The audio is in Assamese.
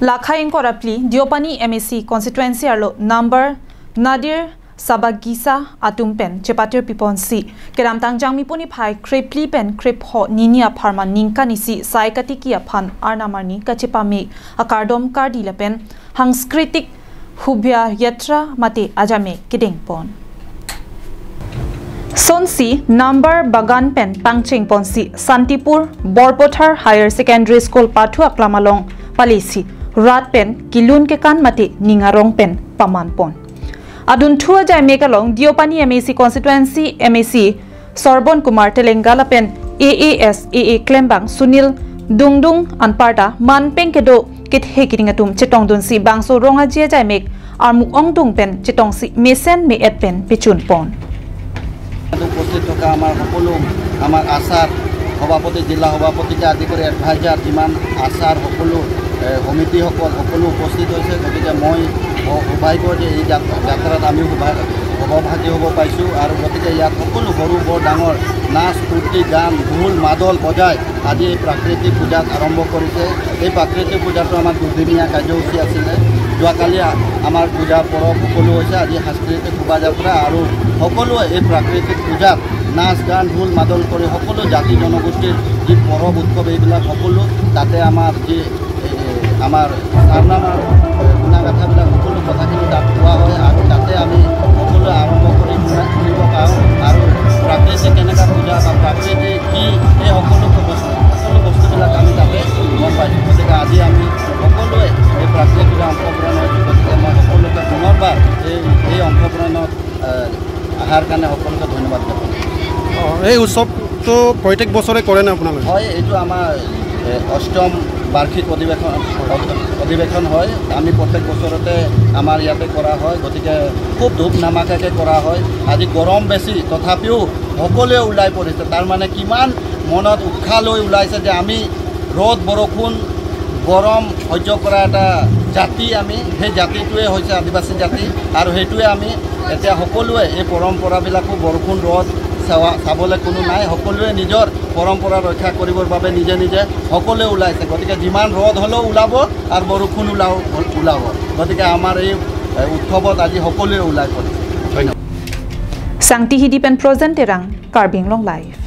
Lakhain korapli Diopani MAC constituency arlo number Nadir Sabagisa Atumpen Chepatir Piponsi Keramtang Jangmi Puni Pai Krepli Pen Krep Ho Ninia Parma Ninka Nisi Saikatiki Apan Arnamarni Kachepami Akardom Kardilapen Hangskritik Hubya Yatra Mate Ajame Kiding Pon Sonsi number Bagan Pen Pangching Ponsi Santipur Borpothar Higher Secondary School Pathu Aklamalong Palisi Rat Pen Kilun ke kan mate Ningarong Pen Paman Pon Adun Thua Jai Mekalong Diopani MAC constituency MAC Sorbon Kumar Telengala Pen AAS AA Klembang Sunil Dungdung Anparta Man Peng Kedo Kit Hekiringatum Chetong Dunsi Bangso Ronga Jia Jai Mek Armu Ong Dung Pen Chetong Si Mesen Me Et Pen Pichun Pon উপস্থিত থকা আমাৰ সকলো আমাৰ আচাৰ সভাপতি জিলা সভাপতিকে আদি কৰি এডভাইজাৰ যিমান আচাৰ সকলো সমিতিসকল সকলো উপস্থিত হৈছে গতিকে মই সৌভাগ্য যে এই যাত্ৰাত আমি সহভাগী হ'ব পাইছোঁ আৰু গতিকে ইয়াত সকলো সৰু বৰ ডাঙৰ নাচ ফূৰ্তি গান ঢোল মাদল বজাই আজি এই প্ৰাকৃতিক পূজাত আৰম্ভ কৰিছে এই প্ৰাকৃতিক পূজাটো আমাৰ দুদিনীয়া কাৰ্যসূচী আছিলে যোৱাকালি আমাৰ পূজা পৰৱ সকলো হৈছে আজি সাংস্কৃতিক শোভাযাত্ৰা আৰু সকলোৱে এই প্ৰাকৃতিক পূজাত নাচ গান ঢোল মাদল কৰি সকলো জাতি জনগোষ্ঠীৰ যি পৰৱ উৎসৱ এইবিলাক সকলো তাতে আমাৰ যি আমাৰ সাৰনামাৰ গুণাগাথাবিলাক সকলো কথাখিনি তাত কোৱা হয় আৰু তাতে আমি সকলোৱে আৰম্ভ কৰি শুনিব পাৰোঁ আৰু প্ৰাকৃতিক কেনেকুৱা পূজা বা প্ৰাকৃতিক কি এই সকলো বস্তুবিলাক আমি তাতে গম পাইছোঁ গতিকে আজি আমি সকলোৱে এই প্ৰাকৃতিক পূজা অংশগ্ৰহণ হৈছোঁ গতিকে মই সকলোকে পুনৰবাৰ এই অংশগ্ৰহণত অহাৰ কাৰণে সকলোকে ধন্যবাদ জ্ঞাপন এই উৎসৱটো প্ৰত্যেক বছৰে কৰে নে আপোনালোকে হয় এইটো আমাৰ অষ্টম বাৰ্ষিক অধিৱেশন হয় আমি প্ৰত্যেক বছৰতে আমাৰ ইয়াতে কৰা হয় গতিকে খুব ধূপ নামাকাকৈ কৰা হয় আজি গৰম বেছি তথাপিও সকলোৱে ওলাই পৰিছে তাৰমানে কিমান মনত উৎসাহ লৈ ওলাইছে যে আমি ৰ'দ বৰষুণ গৰম সহ্য কৰা এটা জাতি আমি সেই জাতিটোৱে হৈছে আদিবাসী জাতি আৰু সেইটোৱে আমি এতিয়া সকলোৱে এই পৰম্পৰাবিলাকো বৰষুণ ৰ'দ চাবলৈ কোনো নাই সকলোৱে নিজৰ পৰম্পৰা ৰক্ষা কৰিবৰ বাবে নিজে নিজে সকলোৱে ওলাইছে গতিকে যিমান ৰ'দ হ'লেও ওলাব আৰু বৰষুণ ওলাব গতিকে আমাৰ এই উৎসৱত আজি সকলোৱে ওলাই পৰিছে ধন্যবাদ Sangti Hidipen Present Terang Karbing Long Life